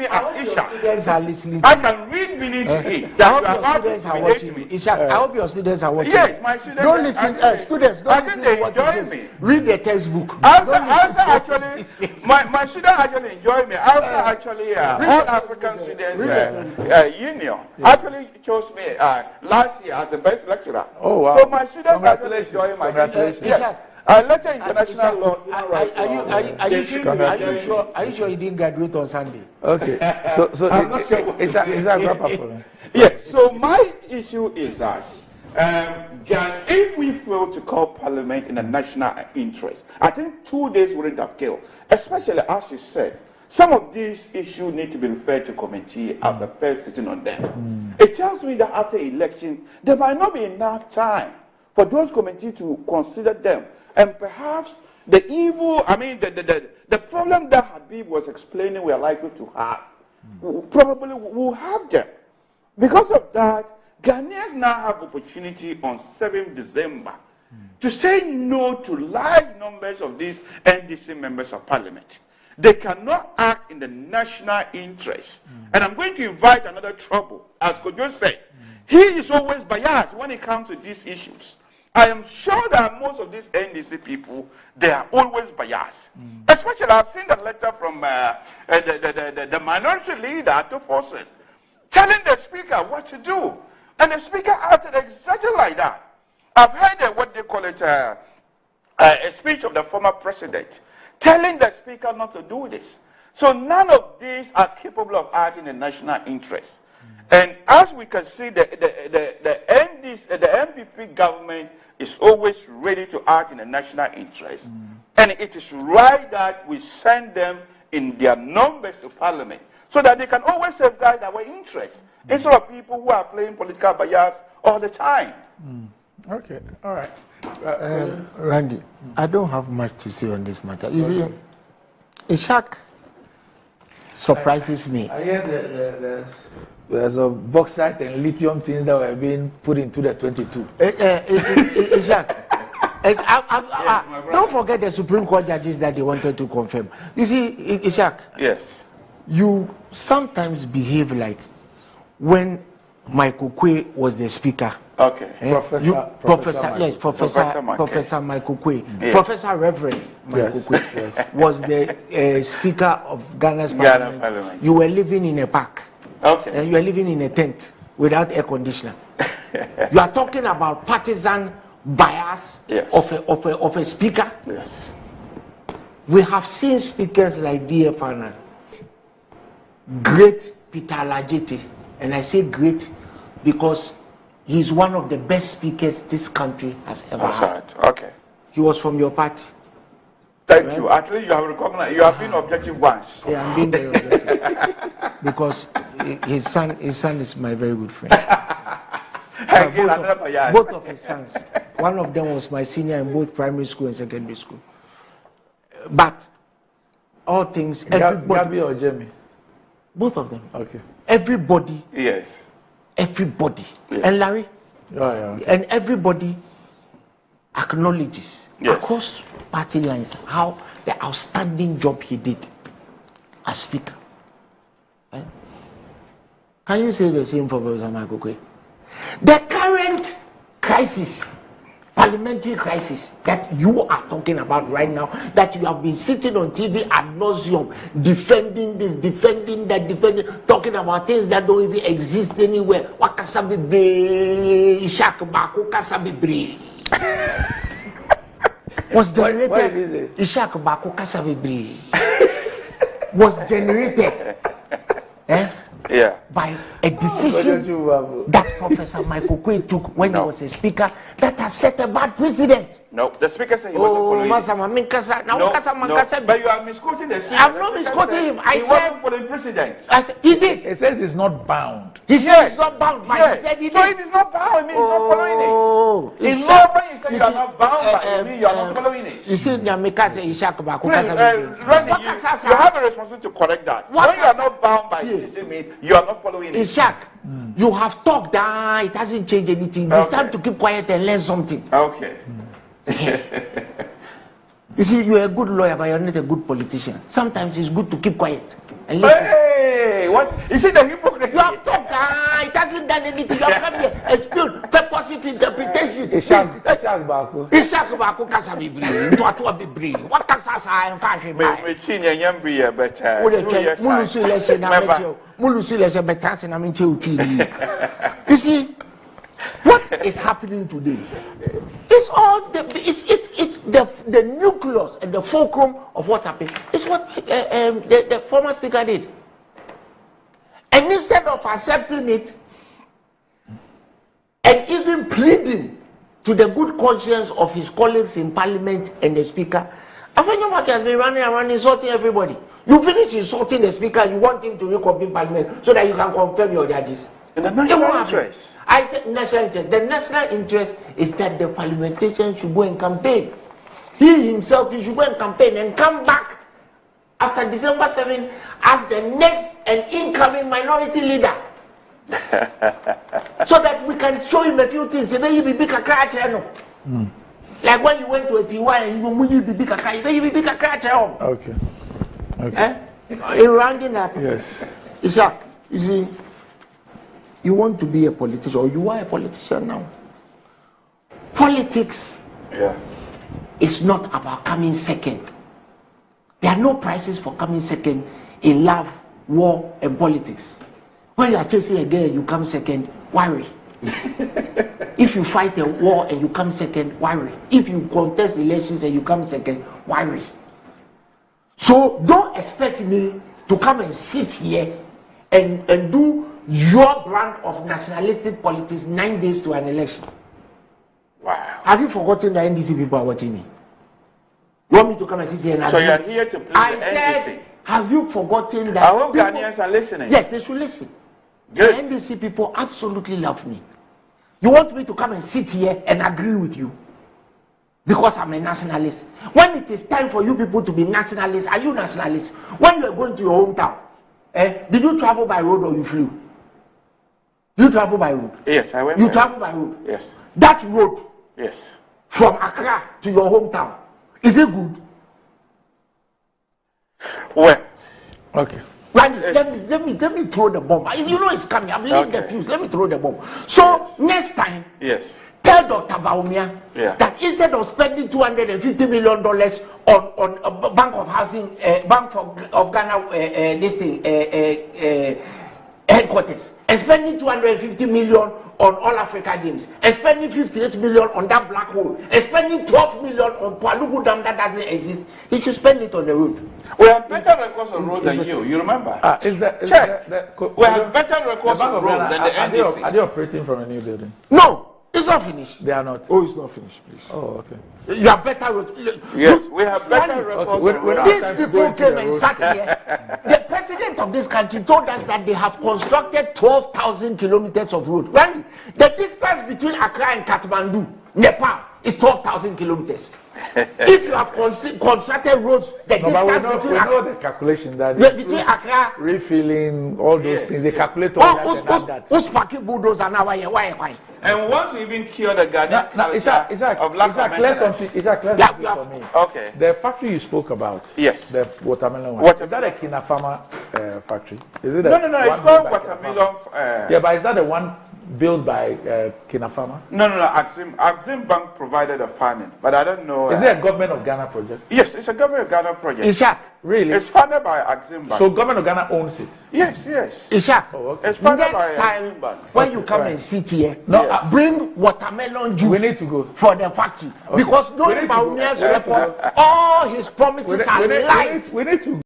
me as Ishak. Students are listening. I can read meaning to it. I hope your students are watching me. Ishak, I hope your students are watching. Yes, my students. Don't listen, students. Don't listen to what you say. Read the textbook. Actually, my students actually enjoy me. Actually, all African Students Union actually chose me last year as the best lecturer. Oh wow! So my students actually enjoy my congratulations. Yes. I lecture international law. Are you sure you didn't graduate on Sunday? Okay. So I'm not sure. Is that wrap up for me? Yes. So my issue is that if we fail to call Parliament in the national interest, I think 2 days wouldn't have killed. Especially as you said, some of these issues need to be referred to committee after first sitting on them. It tells me that after election, there might not be enough time for those committees to consider them. And perhaps the problem that Habib was explaining we are likely to have, probably will have them. Because of that, Ghanaians now have opportunity on 7th December to say no to large numbers of these NDC members of parliament. They cannot act in the national interest. And I'm going to invite another trouble. As Kojo said, he is always biased when it comes to these issues. I am sure that most of these NDC people, they are always biased. Especially, I've seen the letter from the minority leader, Ato Forsen, telling the speaker what to do. And the speaker acted exactly like that. I've heard what they call it, a speech of the former president, telling the speaker not to do this. So none of these are capable of acting in national interest. And as we can see, the MPP government is always ready to act in the national interest. And it is right that we send them in their numbers to parliament so that they can always safeguard our interests instead of people who are playing political bias all the time. Okay, all right. Randy, I don't have much to say on this matter. You see, Ishak surprises me. I hear there's a bauxite and lithium things that were being put into the 22. Ishak, don't forget the Supreme Court judges that they wanted to confirm. You see, Ishak. Yes. You sometimes behave like when Michael Quay was the speaker. Okay. Professor Michael Quay. Yes. Professor Reverend Michael Quay was the speaker of Ghana's parliament. You were living in a park. Okay. And you are living in a tent without air conditioner. You are talking about partisan bias of a speaker. Yes. We have seen speakers like D.F. Annan, great Peter Lajete, and I say great because he's one of the best speakers this country has ever had. Okay. He was from your party. Thank you. At least you have recognized. You have been objective once. Yeah, I'm being very objective because his son is my very good friend. Both of his sons. One of them was my senior in both primary school and secondary school. But all things, everybody. Gabi or Jamie? Both of them. Okay. Everybody. Yes. Everybody. Yes. And Larry. Okay. And everybody acknowledges across party lines how the outstanding job he did as speaker. Right? Can you say the same for Professor Michael Quay? The current crisis, parliamentary crisis that you are talking about right now, that you have been sitting on TV ad nauseum, defending this, defending that, talking about things that don't even exist anywhere. Was generated. Ishak Baku Kasabibre was generated. By a decision that Professor Michael Quay took when he was a speaker that has set a bad precedent. No, the speaker said he wasn't following it. But you are misquoting the speaker. I'm not misquoting him. I said following precedent. He did. It says he's not bound. He said he's not bound, but he said he did. So it is not bound, it means he's not following it. In law, when you say you are not bound by it, means you are not following it. You see, Nyamika say Ishak Baku Randy, you have a responsibility to correct that. When you are not bound by it, it means you are not following it. Ishak, you have talked, it hasn't changed anything. It's time to keep quiet and learn something. Okay. You see, you're a good lawyer, but you're not a good politician. Sometimes it's good to keep quiet and listen. What? You see the hypocrisy? You have talked, it hasn't done anything. You have come here, explained purposive interpretation. Ishaq Baku. Ishaq Baku kasa bibri, ntuatua bibri. What kasa sa nkaje mai? Me chinya nyambi ya becha. Mulusu election na meche. Mulusu election betanse na meche utini. You see, what is happening today? It's all the nucleus and the fulcrum of what happened. It's what the former speaker did. And instead of accepting it and even pleading to the good conscience of his colleagues in parliament and the speaker, Afenyomak has been running around insulting everybody. You finish insulting the speaker, you want him to reconvene parliament so that you can confirm your judges. In the national interest. I said national interest. The national interest is that the parliamentarian should go and campaign. He himself, he should go and campaign and come back after December 7 as the next and incoming minority leader. So that we can show him a few things. Like when you went to a TY and you be big Okay. In rounding up, Yes. Ishaq, you see, you want to be a politician, or you are a politician now. Politics is not about coming second. There are no prizes for coming second in love, war, and politics. When you are chasing a girl, you come second, worry. If you fight a war and you come second, worry. If you contest elections and you come second, worry. So don't expect me to come and sit here and do your brand of nationalistic politics 9 days to an election. Wow. Have you forgotten that NDC people are watching me? You want me to come and sit here and So you are here to please I the said, NDC? have you forgotten that? I hope Ghanaians are listening. Yes, they should listen. Good. The NDC people absolutely love me. You want me to come and sit here and agree with you because I'm a nationalist. When it is time for you people to be nationalists, are you nationalists? When you are going to your hometown, did you travel by road or you flew? You travel by road? Yes, I went. You travel by road? Yes. That road Yes. from Accra to your hometown, is it good? Well. Okay. Right, let me throw the bomb. You know it's coming. I'm leaving the fuse. Let me throw the bomb. So next time, Yes. tell Dr. Baumia that instead of spending $250 million on Bank of Housing, Bank of Ghana, this thing, headquarters, and spending 250 million on All Africa Games, and spending 58 million on that black hole, and spending 12 million on Palugu Dam that doesn't exist, he should spend it on the road. We have better records on roads than you. You remember? Check. We have better records on roads than the NDC. Are they operating from a new building? No, it's not finished. They are not. Oh, it's not finished, please. Oh, okay. You have better. Yes, we have better records. Okay, These people came and sat here. The president of this country told us that they have constructed 12,000 kilometers of road. Randy, the distance between Accra and Kathmandu, Nepal, is 12,000 kilometers. If you have constructed roads, the distance between know the calculation that between Accra, refilling all those things, they calculate all that. Who's fucking bulldozer now? Why? And once you even cure the Ghanaian culture of lack of maintenance. For me. Okay. The factory you spoke about. Yes. The watermelon one. Is that a Kinafama factory? Is it? No. It's called watermelon. Yeah, but is that the one built by Kinafama? No. Axim Bank provided the funding, but I don't know. Is it a government of Ghana project? Yes, it's a government of Ghana project. Ishaq, really? It's funded by Axim Bank. So government of Ghana owns it? Yes. Ishaq, It's funded next by time Axim Bank. when you come and sit here, bring watermelon juice. We need to go for the factory because no Baumia's report, all his promises are lies. We need to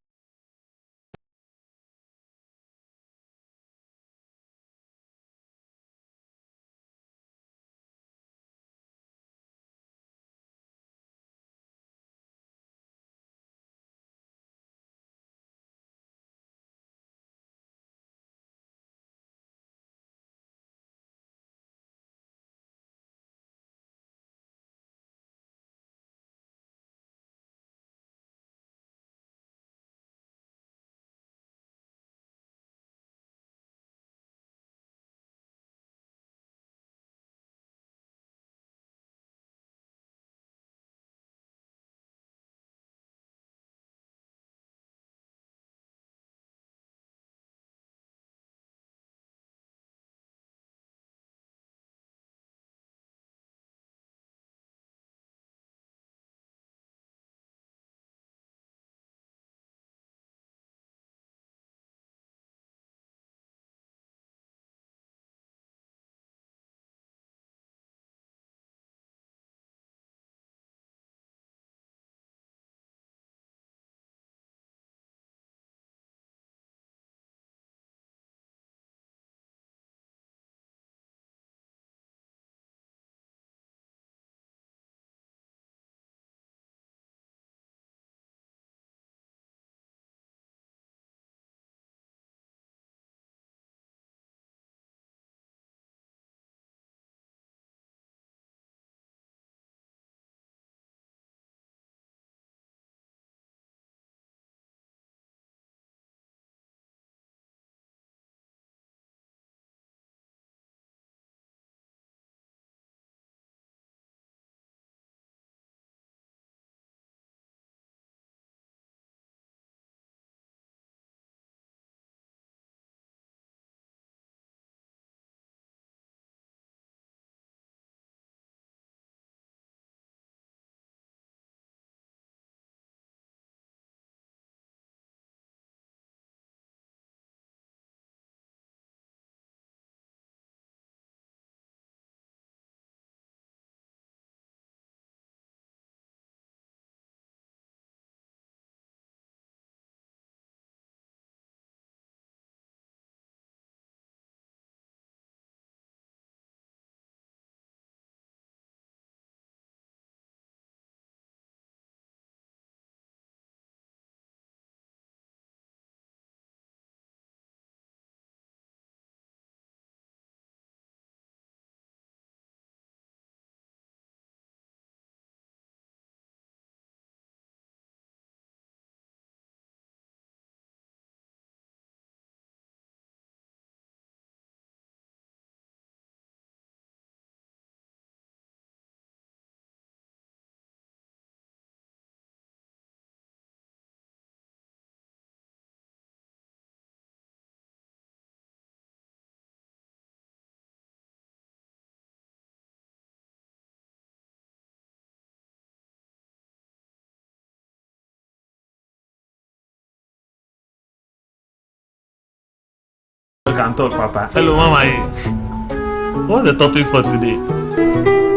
can talk, Papa. Hello, Mama. So what's the topic for today?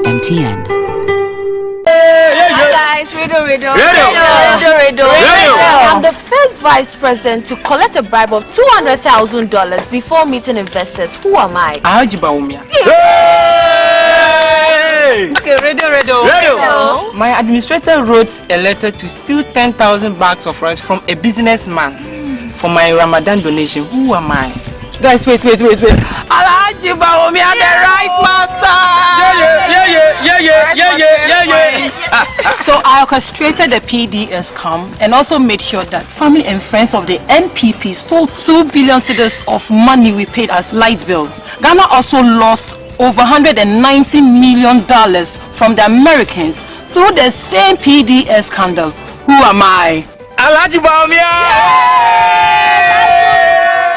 MTN. Hi guys, Radio. I'm the first vice president to collect a bribe of $200,000 before meeting investors. Who am I? Alhaji Bawumia. Okay, Radio. My administrator wrote a letter to steal 10,000 bags of rice from a businessman for my Ramadan donation. Who am I? Guys, wait. Alhaji Bawumia, the rice master. Yeah. So I orchestrated the PDS scam and also made sure that family and friends of the NPP stole 2 billion cedis of money we paid as light bill. Ghana also lost over $190 million from the Americans through the same PDS scandal. Who am I? Alhaji Bawumia!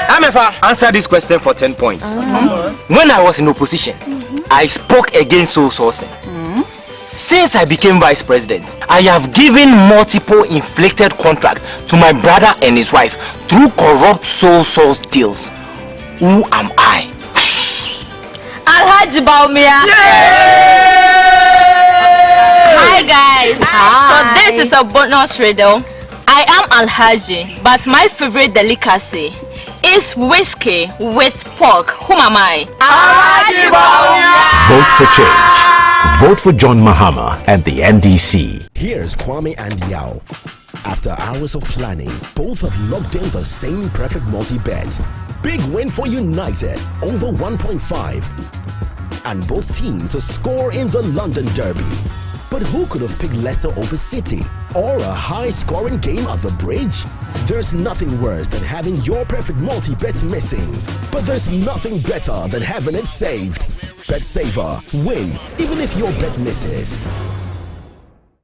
Amefa, answer this question for 10 points. When I was in opposition, I spoke against soul sourcing. Since I became vice president, I have given multiple inflated contracts to my brother and his wife through corrupt soul source deals. Who am I? Alhaji Bawumia. Hi guys. Hi. So this is a bonus riddle. I am Alhaji, but my favorite delicacy is whiskey with pork. Who am I? Alhaji Bawumia. Vote for change. Vote for John Mahama and the NDC. Here's Kwame and Yao. After hours of planning, both have locked in the same perfect multi-bet. Big win for United, over 1.5. And both teams to score in the London Derby. But who could have picked Leicester over City? Or a high-scoring game at the Bridge? There's nothing worse than having your perfect multi-bet missing. But there's nothing better than having it saved. Bet Saver. Win, even if your bet misses.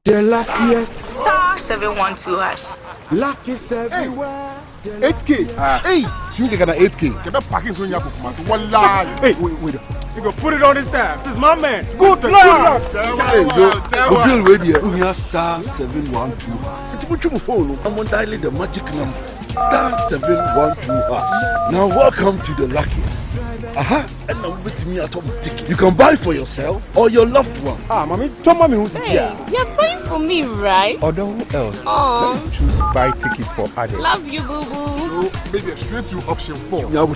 The luckiest. Star 712 hash. Luck is everywhere. 8K. Hey, you get an 8K. Get that packing from your pocket. Hey, wait. You go put it on his tab. This is my man. Good luck. We'll wait here. We are star 712. I'm on dialing the magic numbers. Star 712. Now welcome to the luckiest. And now with me at home ticket. You can buy for yourself or your loved one. Mommy, tell mommy who's here. You're buying for me, right? Or who else? Oh. Let me choose buy tickets for others. Love you, boo boo. Maybe straight to option 4. Now, you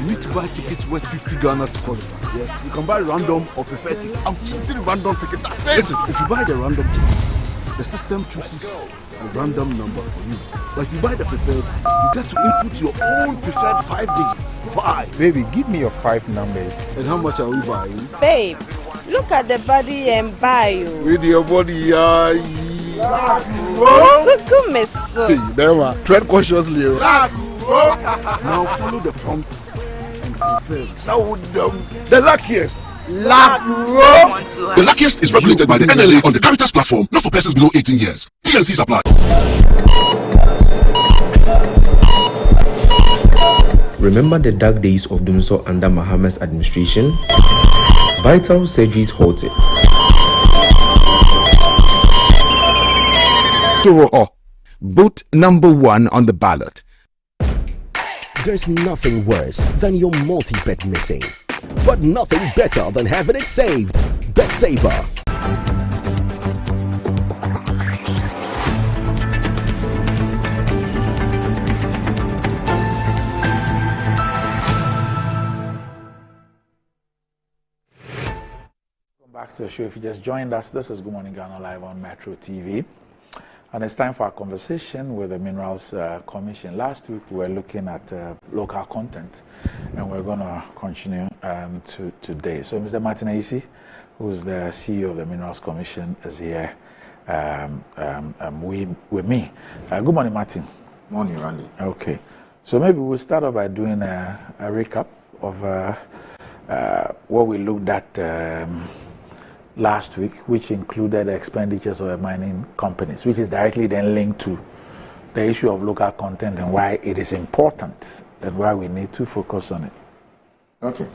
need to buy tickets worth 50 Ghana to qualify. Yes, you can buy random or preferred tickets. I'm choosing random tickets. Listen, if you buy the random ticket, the system chooses a random number for you. But if you buy the preferred, you get to input your own preferred 5 digits. 5. Baby, give me your 5 numbers. And how much are we buying? Babe, look at the body and buy you. With your body, So Hey, never. Tread cautiously. Now follow the prompts and confirm. Now the luckiest. The luckiest is regulated by the NLA on the Caritas platform, not for persons below 18 years. TNCs apply. Remember the dark days of Dumso under Mahama's administration? Vital surgeries halted. Vote number 1 on the ballot. There's nothing worse than your multi-bet missing. But nothing better than having it saved. Bet Saver. Back to the show. If you just joined us, this is Good Morning Ghana live on Metro TV. And it's time for our conversation with the Minerals Commission. Last week we were looking at local content, and we're going to continue today. So Mr. Martin Ayisi, who's the CEO of the Minerals Commission, is here with me. Good morning, Martin. Morning, Randy. Okay. So maybe we'll start off by doing a recap of what we looked at last week, which included the expenditures of the mining companies, which is directly then linked to the issue of local content and why it is important and why we need to focus on it. Okay.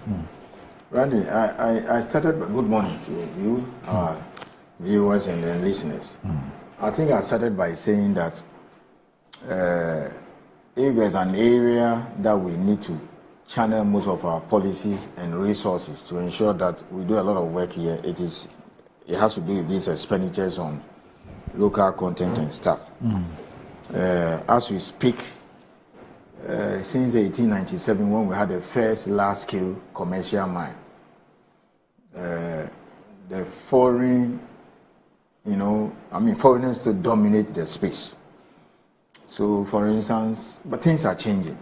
Randy, I started by good morning to you, our viewers and listeners. I think I started by saying that if there's an area that we need to channel most of our policies and resources to ensure that we do a lot of work here, it has to do with these expenditures on local content and stuff. As we speak, since 1897, when we had the first large-scale commercial mine, the foreign, foreigners still dominate the space. So, for instance, but things are changing.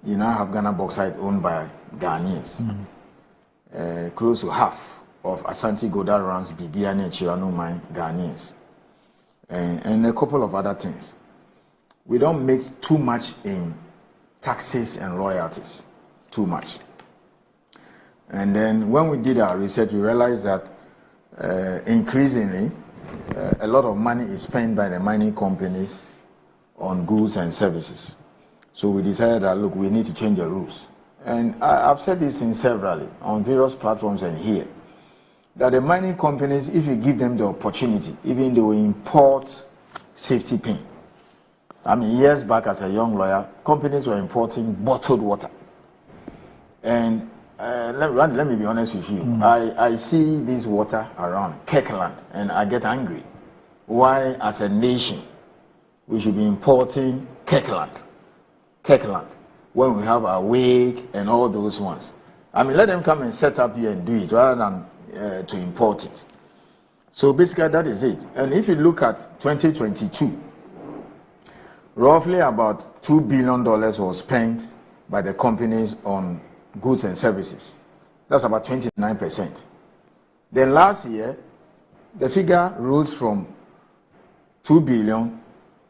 You now have Ghana bauxite owned by Ghanaians. Close to half of Asante Gold that runs Bibiani and Chirano mine, Ghanaians. And a couple of other things. We don't make too much in taxes and royalties. Too much. And then when we did our research, we realized that increasingly, a lot of money is spent by the mining companies on goods and services. So we decided that, look, we need to change the rules. And I've said this severally on various platforms and here, that the mining companies, if you give them the opportunity, even they will import safety pin. Years back as a young lawyer, companies were importing bottled water. And let me be honest with you. I see this water around Kirkland and I get angry. Why, as a nation, we should be importing Kirkland, when we have our wake and all those ones? Let them come and set up here and do it rather than to import it. So basically that is it. And if you look at 2022, roughly about $2 billion was spent by the companies on goods and services. That's about 29%. Then last year, the figure rose from 2 billion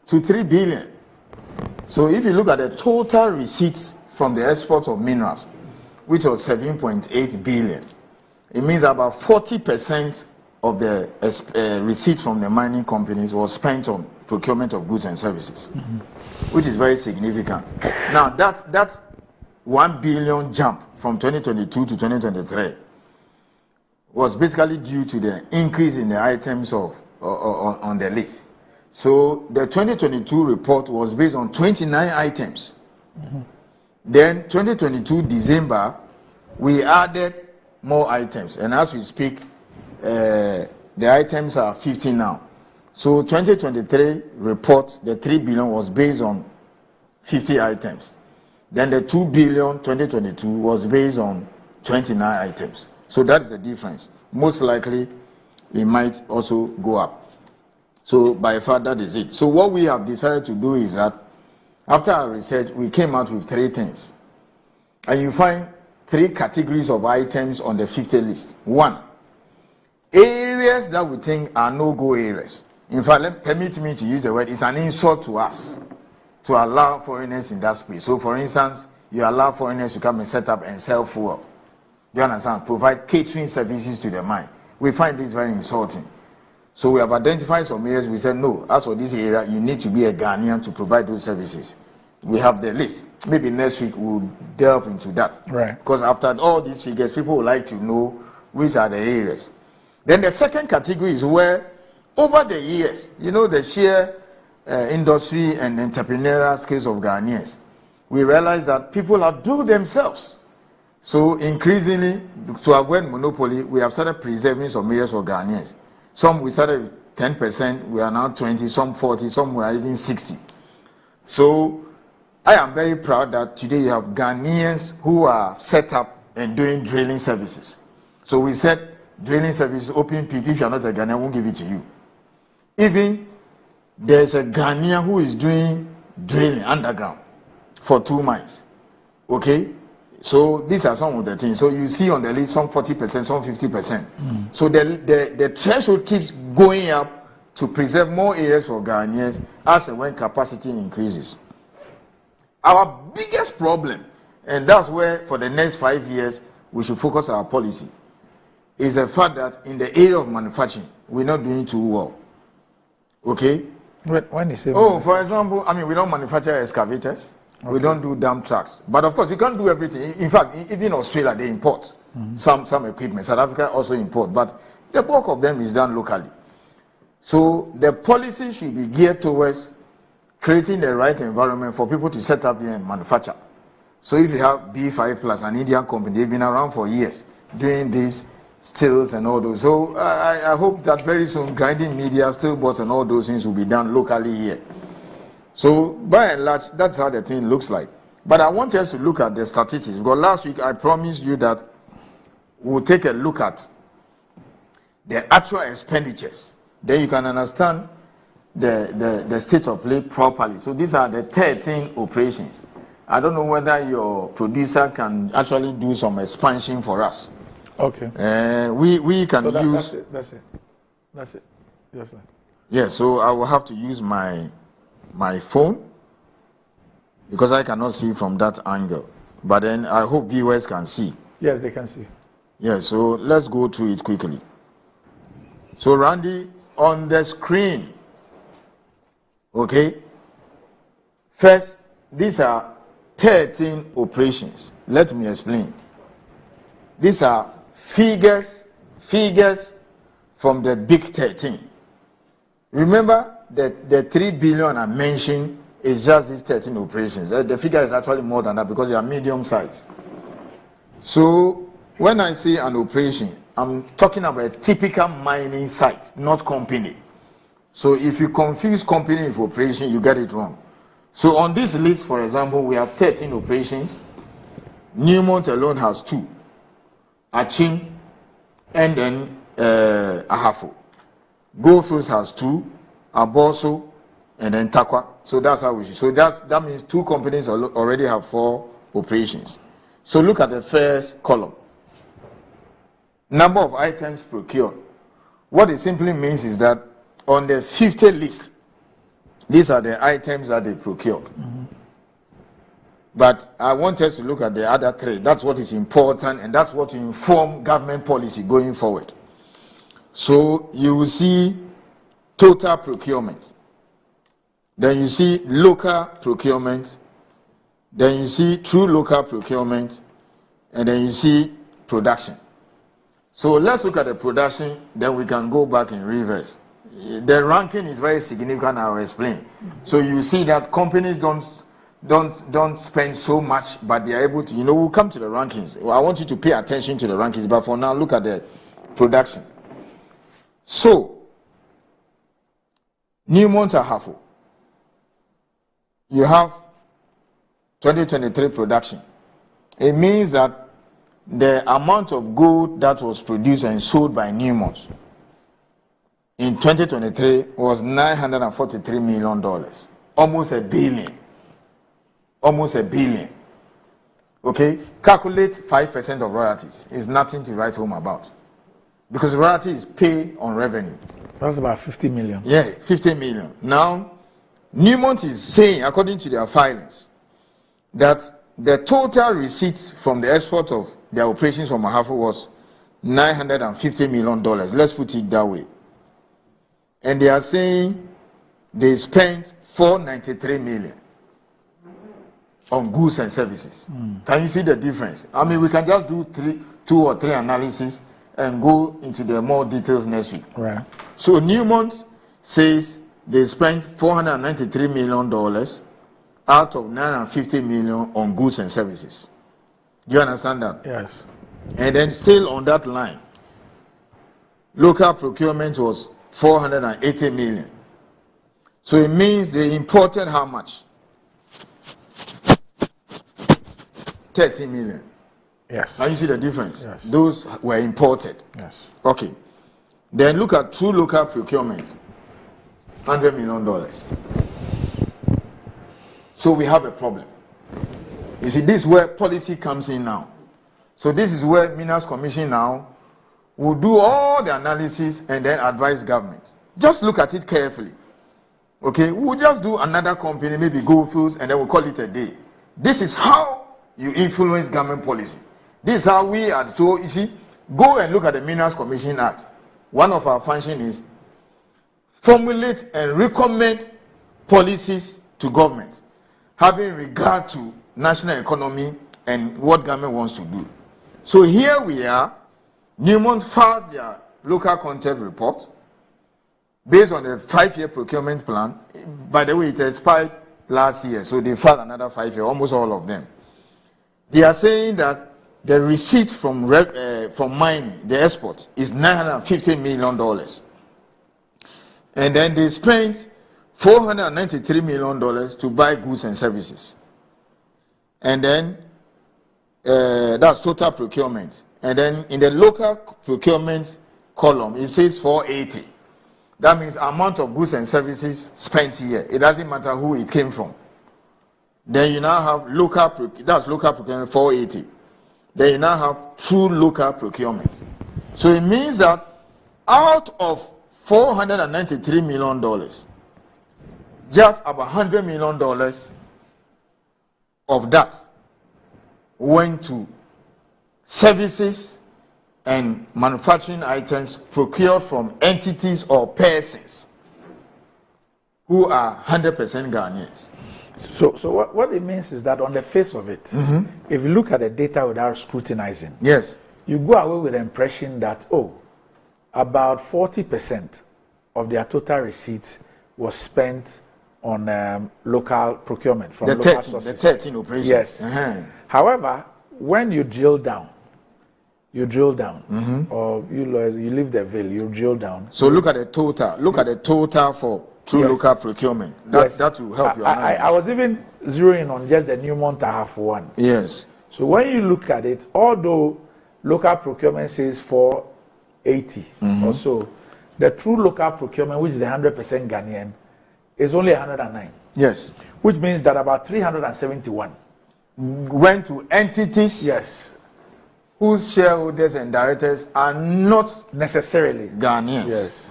to 3 billion. So if you look at the total receipts from the exports of minerals, which was 7.8 billion, it means about 40% of the receipts from the mining companies was spent on procurement of goods and services, which is very significant. Now, that 1 billion jump from 2022 to 2023 was basically due to the increase in the items on the list. So the 2022 report was based on 29 items. Then 2022 December, we added more items. And as we speak, the items are 15 now. So 2023 report, the 3 billion was based on 50 items. Then the 2 billion 2022 was based on 29 items. So that is the difference. Most likely, it might also go up. So by far, that is it. So what we have decided to do is that after our research, we came out with 3 things. And you find 3 categories of items on the 50 list. 1, areas that we think are no-go areas. In fact, permit me to use the word, it's an insult to us to allow foreigners in that space. So for instance, you allow foreigners to come and set up and sell fuel. Do you understand? Provide catering services to the mine. We find this very insulting. So we have identified some areas. We said, no, as for this area, you need to be a Ghanaian to provide those services. We have the list. Maybe next week we'll delve into that. Right. Because after all these figures, people would like to know which are the areas. Then the second category is where, over the years, the sheer industry and entrepreneurial skills of Ghanaians, we realize that people outdo themselves. So increasingly, to avoid monopoly, we have started preserving some areas for Ghanaians. Some we started with 10%, we are now 20, some 40, some we are even 60. So I am very proud that today you have Ghanaians who are set up and doing drilling services. So we said drilling services, open pit, if you are not a Ghanaian, I won't give it to you. Even there's a Ghanaian who is doing drilling underground for 2 mines. Okay? So these are some of the things. So you see on the list some 40%, some 50%. So the threshold keeps going up to preserve more areas for Ghanaians as and when capacity increases. Our biggest problem, and that's where for the next 5 years we should focus our policy, is the fact that in the area of manufacturing, we're not doing too well. Okay? When you say for example, we don't manufacture excavators. Okay. We don't do dump trucks. But of course, you can't do everything. In fact, even Australia, they import some equipment. South Africa also import. But the bulk of them is done locally. So the policy should be geared towards creating the right environment for people to set up here and manufacture. So if you have B5 Plus, an Indian company, they've been around for years doing these stills and all those. So I hope that very soon grinding media, still boards and all those things will be done locally here. So by and large, that's how the thing looks like. But I want us to look at the statistics, because last week I promised you that we'll take a look at the actual expenditures. Then you can understand the state of play properly. So these are the 13 operations. I don't know whether your producer can actually do some expansion for us. Okay. We can so use. That's it. Yes, sir. Yeah. So I will have to use my phone because I cannot see from that angle. But then I hope viewers can see. Yes, they can see. Yeah. So let's go through it quickly. So Randy, on the screen. Okay. First, these are 13 operations. Let me explain. These are figures from the big 13. Remember that the 3 billion I mentioned is just these 13 operations. The figure is actually more than that because they are medium size. So when I say an operation, I'm talking about a typical mining site, not company. So if you confuse company with operation, you get it wrong. So on this list, for example, we have 13 operations. Newmont alone has 2. Achim and then Ahafo. Goldfields has 2. Aboso and then Takwa. So that's how we should. So that means 2 companies already have 4 operations. So look at the first column. Number of items procured. What it simply means is that on the 50 list, these are the items that they procured. Mm-hmm. But I want us to look at the other 3. That's what is important, and that's what will inform government policy going forward. So you will see total procurement. Then you see local procurement. Then you see true local procurement. And then you see production. So let's look at the production, then we can go back in reverse. The ranking is very significant, I'll explain. So you see that companies don't spend so much, but they are able to, we'll come to the rankings. I want you to pay attention to the rankings, but for now, look at the production. So, Newmont Ahafo, you have 2023 production. It means that the amount of gold that was produced and sold by Newmont in 2023 was $943 million. Almost a billion. Almost a billion. Okay? Calculate 5% of royalties. It's nothing to write home about. Because royalty is paid on revenue. That's about 50 million. Yeah, 50 million. Now, Newmont is saying, according to their filings, that the total receipts from the export of their operations from Ahafo was $950 million. Let's put it that way. And they are saying they spent $493 million on goods and services. Can you see the difference? I mean, we can just do 2 or 3 analysis and go into the more details next week. Right. So Newmont says they spent $493 million out of $950 million on goods and services. Do you understand that? Yes. And then still on that line, local procurement was $480 million. So it means they imported how much? 30 million. Yes. Now you see the difference? Yes. Those were imported. Yes. Okay. Then look at true local procurement. $100 million. So we have a problem. You see, this is where policy comes in now. So this is where Minerals Commission now will do all the analysis and then advise government. Just look at it carefully. Okay, we'll just do another company, maybe Goldfields, and then we'll call it a day. This is how you influence government policy. This is how we are. So you see, go and look at the Minerals Commission Act. One of our functions is formulate and recommend policies to government, having regard to national economy and what government wants to do. So here we are. Newmont files their local content report. based on the 5-year procurement plan. By the way, it expired last year, so they filed another 5 years, almost all of them. They are saying that the receipt from mining, the export, is $950 million. And then they spent $493 million to buy goods and services. And then that's total procurement. And then in the local procurement column, it says 480. That means amount of goods and services spent here. It doesn't matter who it came from. Then you now have local, that's local procurement 480. Then you now have true local procurement. So it means that out of $493 million, just about $100 million of that went to services and manufacturing items procured from entities or persons who are 100% Ghanaians. So what it means is that on the face of it, if you look at the data without scrutinizing, yes, you go away with the impression that, about 40% of their total receipts was spent on local procurement from local sources. The 13 operations. Yes. However, when you drill down, or you leave the veil, you drill down. So look at the total. Look at the total for true local procurement. That will help you. I was even zeroing on just the Newmont Tahafu one. Yes. So when you look at it, although local procurement says 480 or so, the true local procurement, which is the 100% Ghanaian, is only 109. Yes. Which means that about 371 went to entities. Yes. Whose shareholders and directors are not necessarily Ghanaians. Yes.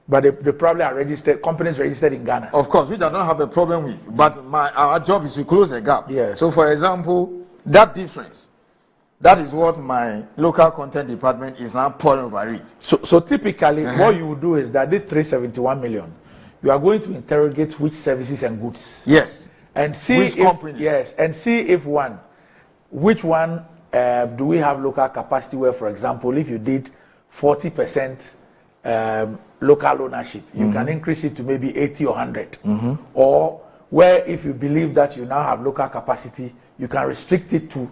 But they probably are registered, companies registered in Ghana. Of course, which I don't have a problem with. But our job is to close the gap. Yes. So, for example, that difference, that is what my local content department is now pouring over it. So typically, what you would do is that this 371 million, you are going to interrogate which services and goods. Yes. And see which companies. Yes, and see if which one do we have local capacity where, for example, if you did 40% local ownership, you can increase it to maybe 80 or 100. Or where if you believe that you now have local capacity, you can restrict it to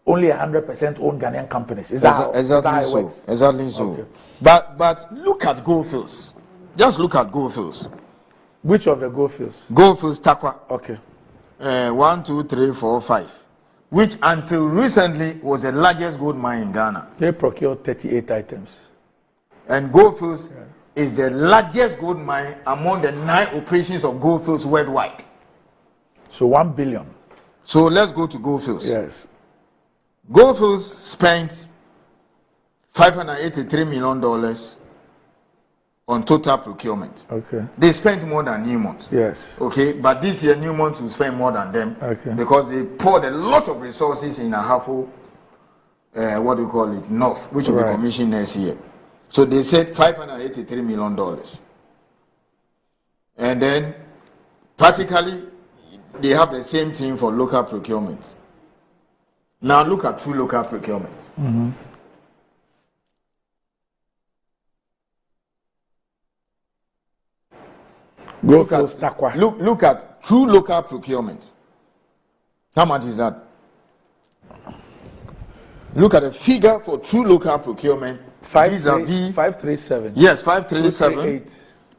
only 100% owned Ghanaian companies. Is that how it works? Exactly so. Okay. But look at Goldfields. Just look at Goldfields. Which of the Goldfields? Goldfields Takwa. Okay. 1, 2, 3, 4, 5. Which until recently was the largest gold mine in Ghana. They procured 38 items. And Goldfields is the largest gold mine among the 9 operations of Goldfields worldwide. So 1 billion. So let's go to Goldfields. Yes. Goldfields spent $583 million on total procurement. Okay. They spent more than Newmont. Yes. Okay, but this year Newmont will spend more than them. Okay. Because they poured a lot of resources in Ahafo, North, which will be commissioned next year. So they said $583 million. And then practically they have the same thing for local procurement. Now look at true local procurement. Look at true local procurement. How much is that? Look at the figure for true local procurement. 537. Yes, 537.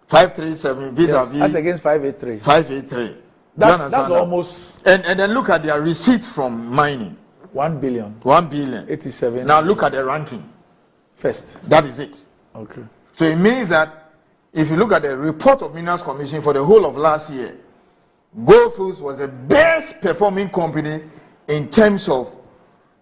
537 vis-a-vis. That's against 583. 583. That's almost. And then look at their receipt from mining. 1 billion. 1 billion. 87. Now look at the ranking. First. That is it. Okay. So it means that if you look at the report of Minerals Commission for the whole of last year, Goldfields was the best performing company in terms of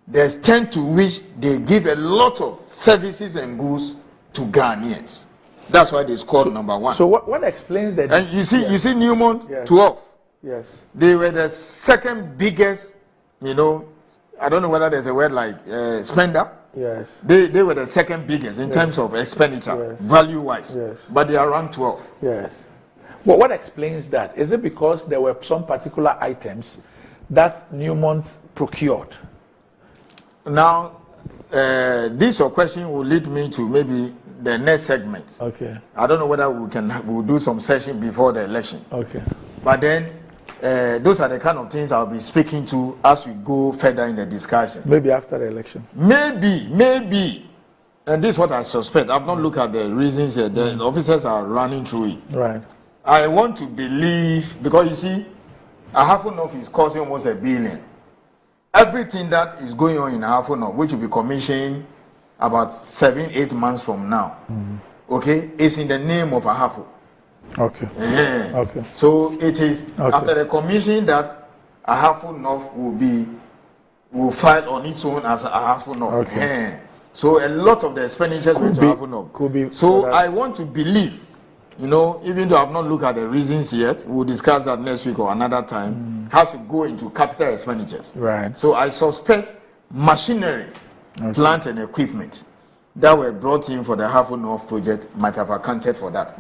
the extent to which they give a lot of services and goods to Ghanaians. That's why they scored number 1. So what explains that? And you see Newmont 12. Yes. They were the second biggest, I don't know whether there's a word like spender. Yes. They were the second biggest in terms of expenditure, value-wise. Yes. But they are ranked 12. Yes. Well, what explains that? Is it because there were some particular items that Newmont procured? Now, this your question will lead me to maybe the next segment. Okay. I don't know whether we'll do some session before the election. Okay. But then those are the kind of things I'll be speaking to as we go further in the discussion. Maybe after the election. Maybe. And this is what I suspect. I've not looked at the reasons yet. The officers are running through it. Right. I want to believe, because you see, Ahafo is costing almost $1 billion. Everything that is going on in Ahafo, which will be commissioned about 7-8 months from now, okay, is in the name of Ahafo. Okay. Okay. So it is after the commission that Ahafo North will file on its own as Ahafo North. Okay. So a lot of the expenditures will to Ahafo North. Could be. So I want to believe, even though I've not looked at the reasons yet, we'll discuss that next week or another time, has to go into capital expenditures. Right. So I suspect machinery, plant and equipment that were brought in for the Ahafo North project might have accounted for that.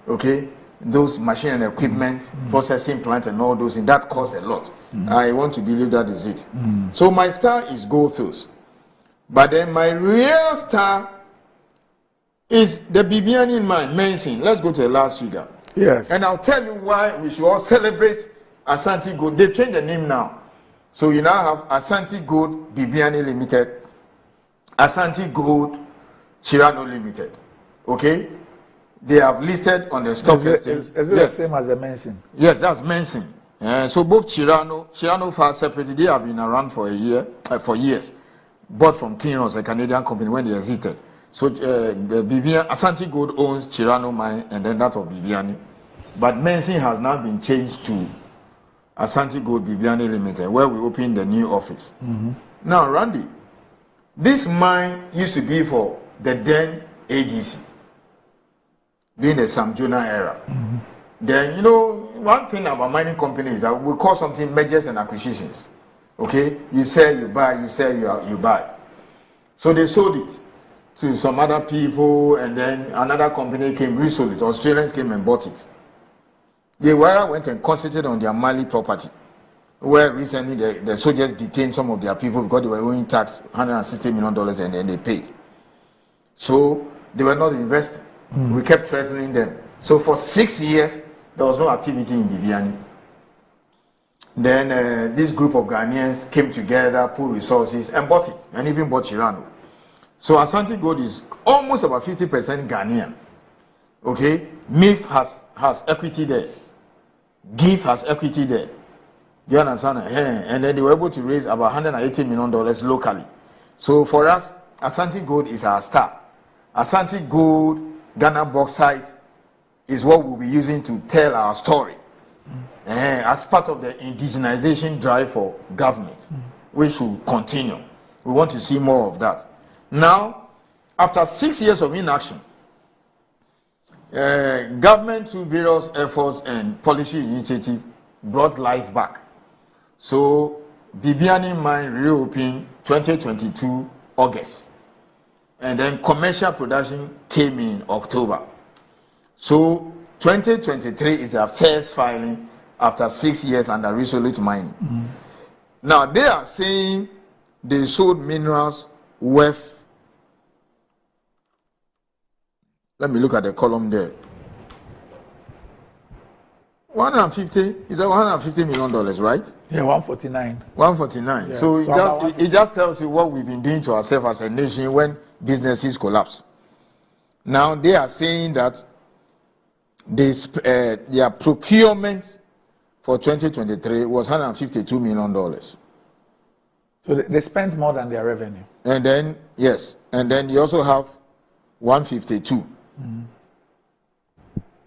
Okay, those machine and equipment, processing plant and all those things, that costs a lot. I want to believe that is it. So my star is Goldfields. But then my real star is the Bibiani mine, Mensing. Let's go to the last figure. Yes. And I'll tell you why we should all celebrate Asante Gold. They've changed the name now. So you now have Asante Gold Bibiani Limited, Asante Gold Chirano Limited. Okay? They have listed on the stock exchange. Is it the same as the Mensing? Yes, that's Mensing. So both Chirano first separated, they have been around for years. Bought from Kinross, a Canadian company, when they exited. So Asante Gold owns Chirano mine and then that of Bibiani. But Mensing has now been changed to Asante Gold Bibiani Limited, where we opened the new office. Now, Randy, this mine used to be for the then AGC during the Samjuna era. Then, one thing about mining companies is that we call something mergers and acquisitions. Okay, you sell, you buy, you sell, you buy. So they sold it to some other people, and then another company came, resold it. Australians came and bought it. They went and concentrated on their Mali property, where recently the soldiers detained some of their people because they were owing tax, $160 million, and then they paid. So they were not investing. We kept threatening them. So for 6 years, there was no activity in Bibiani. Then this group of Ghanaians came together, put resources, and bought it, and even bought Chirano. So Asante Gold is almost about 50% Ghanaian. Okay? MIF has equity there. GIF has equity there. You understand? And then they were able to raise about $180 million locally. So for us, Asante Gold is our star. Asante Gold, Ghana Bauxite is what we'll be using to tell our story. As part of the indigenization drive for government, which will continue. We want to see more of that. Now, after 6 years of inaction, government through various efforts and policy initiatives brought life back. So, Bibiani mine reopened 2022 August. And then commercial production came in October. So, 2023 is their first filing after 6 years under Resolute Mining. Now, they are saying they sold minerals worth, let me look at the column there. 150, is that $150 million, right? Yeah, 149. 149. Yeah. So it just tells you what we've been doing to ourselves as a nation when businesses collapse. Now, they are saying that their procurement for 2023 was $152 million. So they spent more than their revenue. And then, yes, and then you also have 152.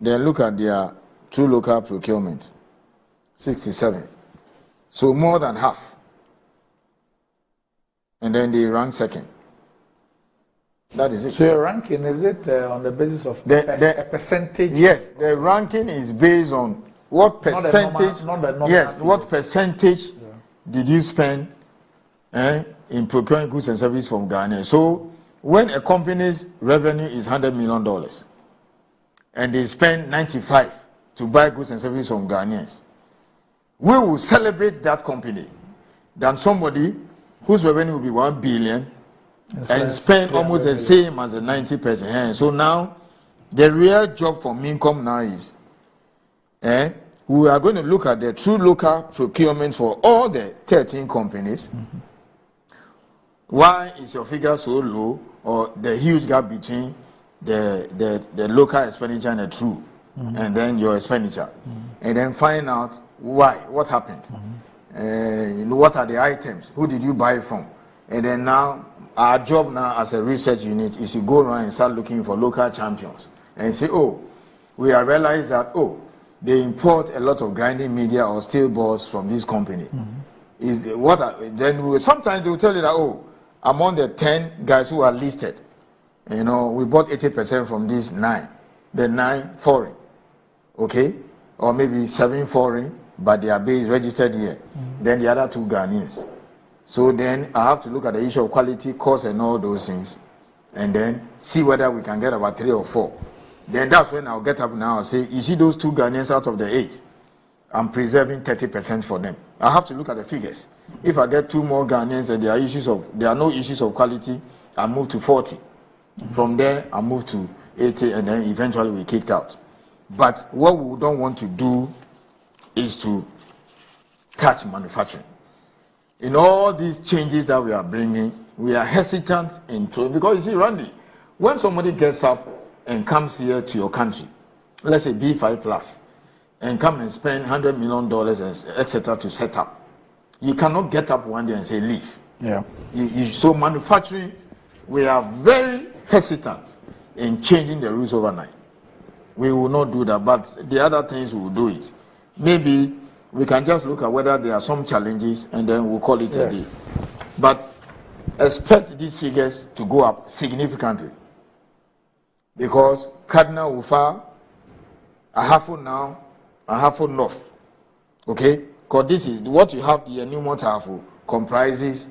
Then look at their true local procurement, 67. So more than half. And then they rank second. That is it. So your ranking, is it on the basis of a percentage? Yes, the ranking is based on what percentage, what percentage did you spend in procuring goods and services from Ghana. So when a company's revenue is $100 million and they spend 95 to buy goods and services from Ghanaians, we will celebrate that company than somebody whose revenue will be 1 billion and spend almost the same as the 90%. So now, the real job for Mincom now is, we are going to look at the true local procurement for all the 13 companies. Why is your figure so low, or the huge gap between the local expenditure and the true, and then your expenditure, and then find out why, what happened, what are the items, who did you buy from, and then now our job now as a research unit is to go around and start looking for local champions and say, oh, we have realized that, oh, they import a lot of grinding media or steel balls from this company. Sometimes they will tell you that, oh, among the 10 guys who are listed, we bought 80% from these 9. The 9 foreign, okay? Or maybe 7 foreign, but they are based registered here. Then the other 2 Ghanaians. So then I have to look at the issue of quality, cost, and all those things, and then see whether we can get about 3 or 4. Then that's when I'll get up now and say, you see those 2 Ghanaians out of the 8, I'm preserving 30% for them. I have to look at the figures. If I get 2 more Ghanaians and there are no issues of quality, I move to 40. From there, I move to 80, and then eventually we kicked out. But what we don't want to do is to touch manufacturing. In all these changes that we are bringing, we are hesitant because you see, Randy, when somebody gets up and comes here to your country, let's say B5 Plus, and come and spend $100 million and etc. to set up, you cannot get up one day and say leave. Yeah. So manufacturing, we are very hesitant in changing the rules overnight. We will not do that, but the other things we will do it. Maybe we can just look at whether there are some challenges and then we'll call it a day. But expect these figures to go up significantly, because Cardinal will file Ahafo now, Ahafo North. Okay? Because this is what you have the New Ahafo comprises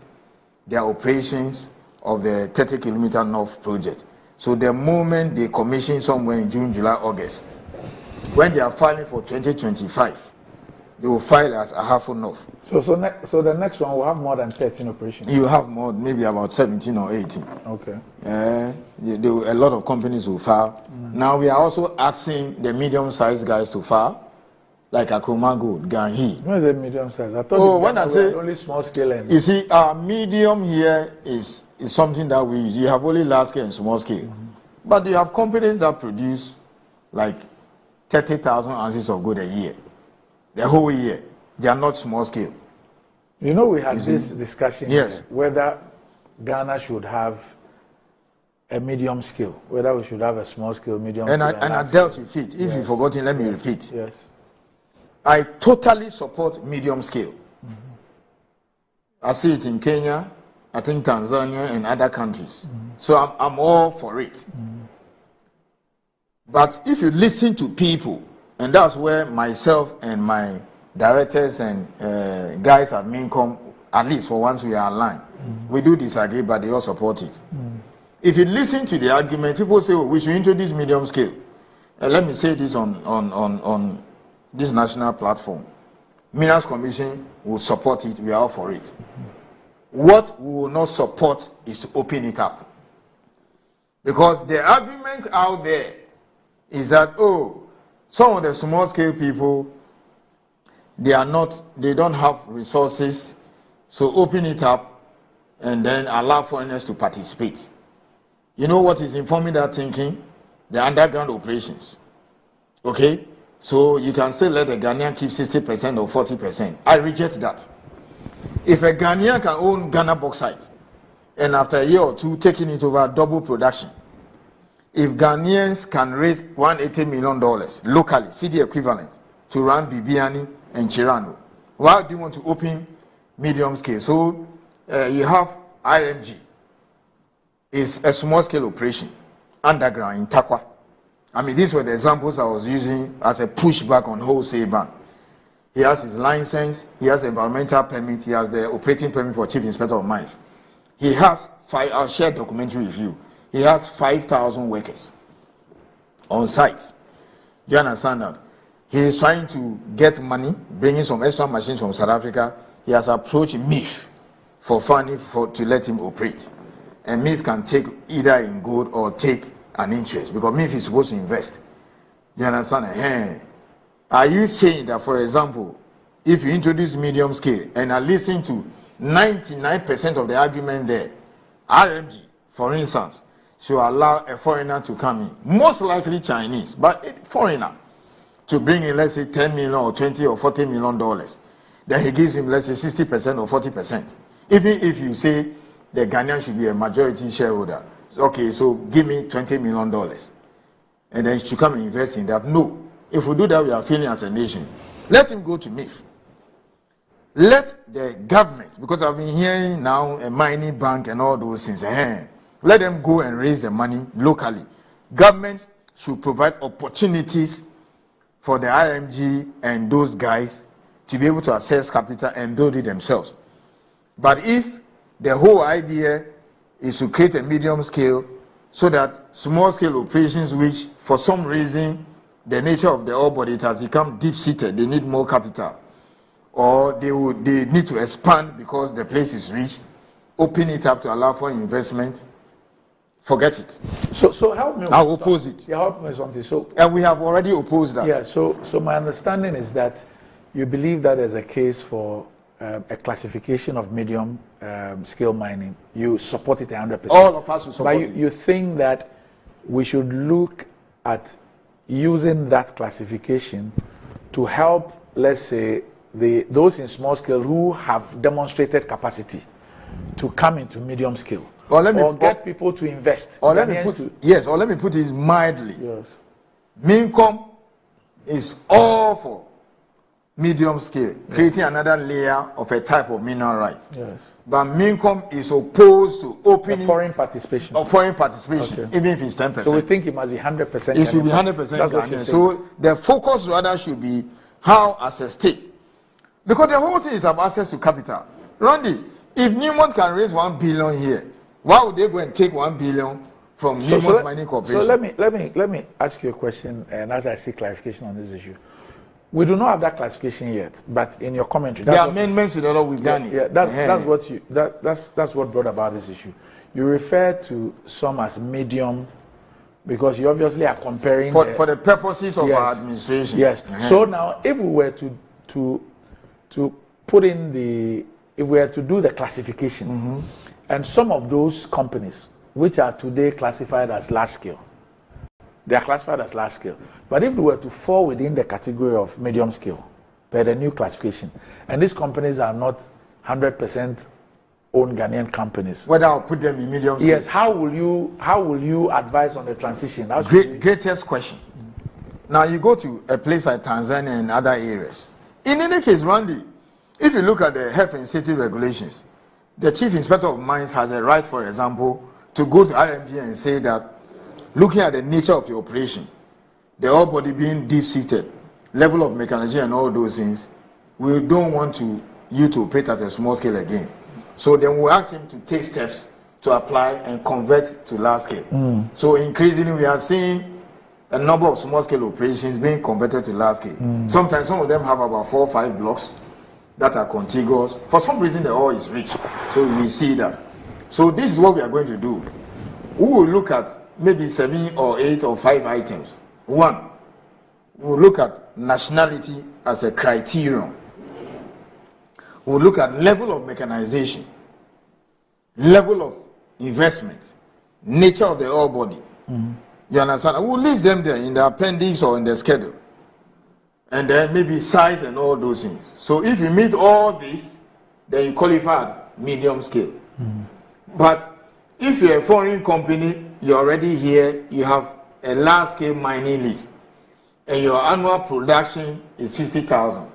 their operations of the 30-kilometer North project. So the moment they commission somewhere in June, July, August, when they are filing for 2025, they will file as Ahafo North. So the next one will have more than 13 operations? You have more, maybe about 17 or 18. Okay. A lot of companies will file. Now we are also asking the medium-sized guys to file, like Akroma Gold, Ganhi. What is a medium-sized? I thought when I say only small scale. You see, our medium here is something that we use. You have only large scale and small scale. But you have companies that produce like 30,000 ounces of gold a year. The whole year. They are not small scale. We had this discussion yes. Whether Ghana should have a medium scale, whether we should have a small scale, medium scale. And I dealt with it. If you've forgotten, let me repeat. Yes. I totally support medium scale. I see it in Kenya, I think Tanzania, and other countries. So I'm all for it. But if you listen to people, and that's where myself and my directors and guys at Mincom, at least for once we are aligned, we do disagree, but they all support it. If you listen to the argument, people say, we should introduce medium scale. Let me say this on this national platform. Minerals Commission will support it. We are all for it. What we will not support is to open it up. Because the argument out there is that, some of the small scale people, they don't have resources, so open it up and then allow foreigners to participate. You know what is informing that thinking? The underground operations. Okay? So you can still let a Ghanaian keep 60% or 40%. I reject that. If a Ghanaian can own Ghana bauxite, and after a year or two taking it over double production, if Ghanaians can raise $180 million locally, CD equivalent, to run Bibiani and Chirano, why do you want to open medium scale? So you have IMG. It's a small scale operation, underground in Takwa. I mean, these were the examples I was using as a pushback on wholesale ban. He has his license, he has environmental permit, he has the operating permit for Chief Inspector of Mines. He has I'll share documentary with you. He has 5,000 workers on site. Do you understand that? He is trying to get money, bringing some extra machines from South Africa. He has approached MIF for funding to let him operate. and MIF can take either in gold or take an interest because MIF is supposed to invest. You understand? Are you saying that, for example, if you introduce medium scale and I listen to 99% of the argument there, RMG, for instance, should allow a foreigner to come in, most likely Chinese, but a foreigner, to bring in, let's say, $10 million or $20 or $40 million, then he gives him, let's say, 60% or 40%. Even if you say the Ghanaian should be a majority shareholder, okay, so give me $20 million, and then he should come and invest in that. No. If we do that, we are failing as a nation. Let him go to MIF. Let the government, because I've been hearing now a mining bank and all those things, let them go and raise the money locally. Government should provide opportunities for the RMG and those guys to be able to access capital and build it themselves. But if the whole idea is to create a medium scale so that small scale operations, which for some reason the nature of the ore body it has become deep seated, they need more capital, or they need to expand because the place is rich, open it up to allow for investment. Forget it. So help me. I'll oppose it. Yeah, help me something. So, and we have already opposed that. Yeah. So my understanding is that you believe that there's a case for a classification of medium scale mining. You support it 100%. All of us will support it. But you think that we should look at using that classification to help, let's say, those in small scale who have demonstrated capacity to come into medium scale. Or get people to invest. Or let me put it mildly. Yes. Mincom is all for medium scale, creating another layer of a type of mineral rights. Yes. But Mincom is opposed to opening foreign participation. Okay. Even if it's 10%. So we think it must be 100%. It should be 100% Ghanaian. So the focus rather should be how as a state. Because the whole thing is about access to capital. Randy, if Newmont can raise 1 billion here, why would they go and take 1 billion from Newmont Mining Corporation? So let me ask you a question, and as I seek clarification on this issue. We do not have that classification yet, but in your commentary, there are amendments to the law. We've done it. Yeah, that's what brought about this issue. You refer to some as medium because you obviously are comparing for the purposes of our administration. Yes. So now, if we were to put in if we were to do the classification, and some of those companies which are today classified as large scale, they are classified as large scale. But if we were to fall within the category of medium scale, per the new classification, and these companies are not 100% owned Ghanaian companies, whether I'll put them in medium scale? Yes. How will you advise on the transition? Greatest question. Now you go to a place like Tanzania and other areas. In any case, Randy, if you look at the health and safety regulations, the chief inspector of mines has a right, for example, to go to RMG and say that, looking at the nature of the operation, the ore body being deep-seated, level of mechanization and all those things, we don't want you to operate at a small scale again. So then we'll ask him to take steps to apply and convert to large scale. So increasingly we are seeing a number of small scale operations being converted to large scale. Sometimes some of them have about 4 or 5 blocks that are contiguous. For some reason the ore is rich, so we see that. So this is what we are going to do. We will look at maybe 7 or 8 or 5 items. One, we'll look at nationality as a criterion. We'll look at level of mechanization, level of investment, nature of the ore body. You understand? We'll list them there in the appendix or in the schedule. And then maybe size and all those things. So if you meet all this, then you qualify at medium scale. But if you're a foreign company, you're already here, you have a large scale mining list, and your annual production is 50,000.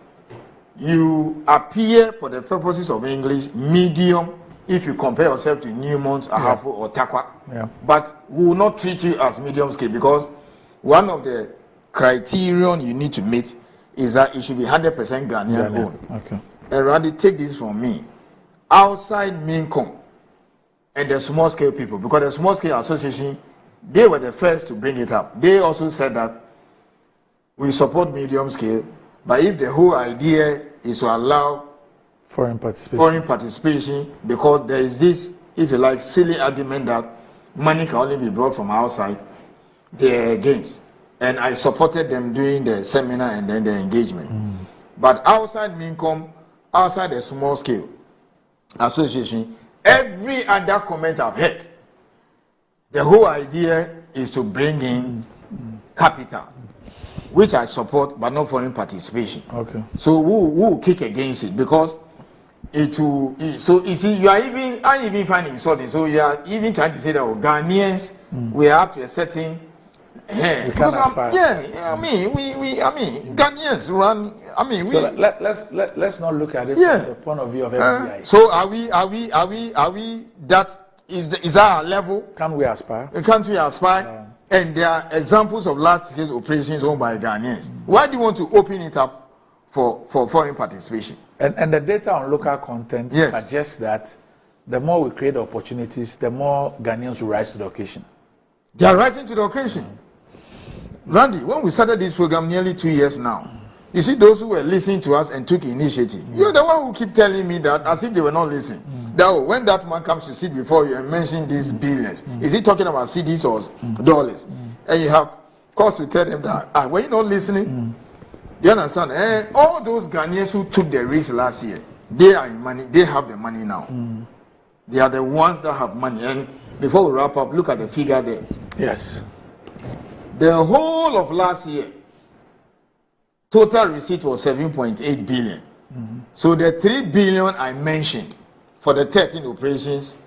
You appear, for the purposes of English, medium if you compare yourself to Newmont, Ahafo, or Takwa. But we will not treat you as medium scale because one of the criterion you need to meet is that it should be 100% Ghanaian owned. Okay. And Randy, take this from me. Outside Mincom and the small scale people, because the small scale association, they were the first to bring it up. They also said that we support medium scale, but if the whole idea is to allow foreign participation, because there is this if you like, silly argument that money can only be brought from outside, they're against. And I supported them during the seminar and then the engagement. But outside Mincom, outside the small scale association, every other comment I've heard, the whole idea is to bring in capital, which I support, but not foreign participation. Okay. So who will kick against it? Because it will. So you see, I even find insulting. So you are even trying to say that Ghanaians we are up to a certain. Because I mean, Ghanaians run. I mean, we. So let's not look at it from the point of view of everybody. So are we? That is our level? Can we aspire? Can't we aspire? And there are examples of large-scale operations owned by Ghanaians. Why do you want to open it up for foreign participation? And the data on local content suggests that the more we create opportunities, the more Ghanaians will rise to the occasion. They are rising to the occasion. Randy, when we started this program nearly 2 years now, you see those who were listening to us and took initiative. You're the one who keep telling me that as if they were not listening. That when that man comes to sit before you and mention these billions, is he talking about CDs or dollars? And you have cause to tell them that were you not listening? You understand? All those Ghanaians who took the risk last year, they are in money. They have the money now. They are the ones that have money. And before we wrap up, look at the figure there. Yes. The whole of last year, total receipt was 7.8 billion. So the 3 billion I mentioned for the 13 operations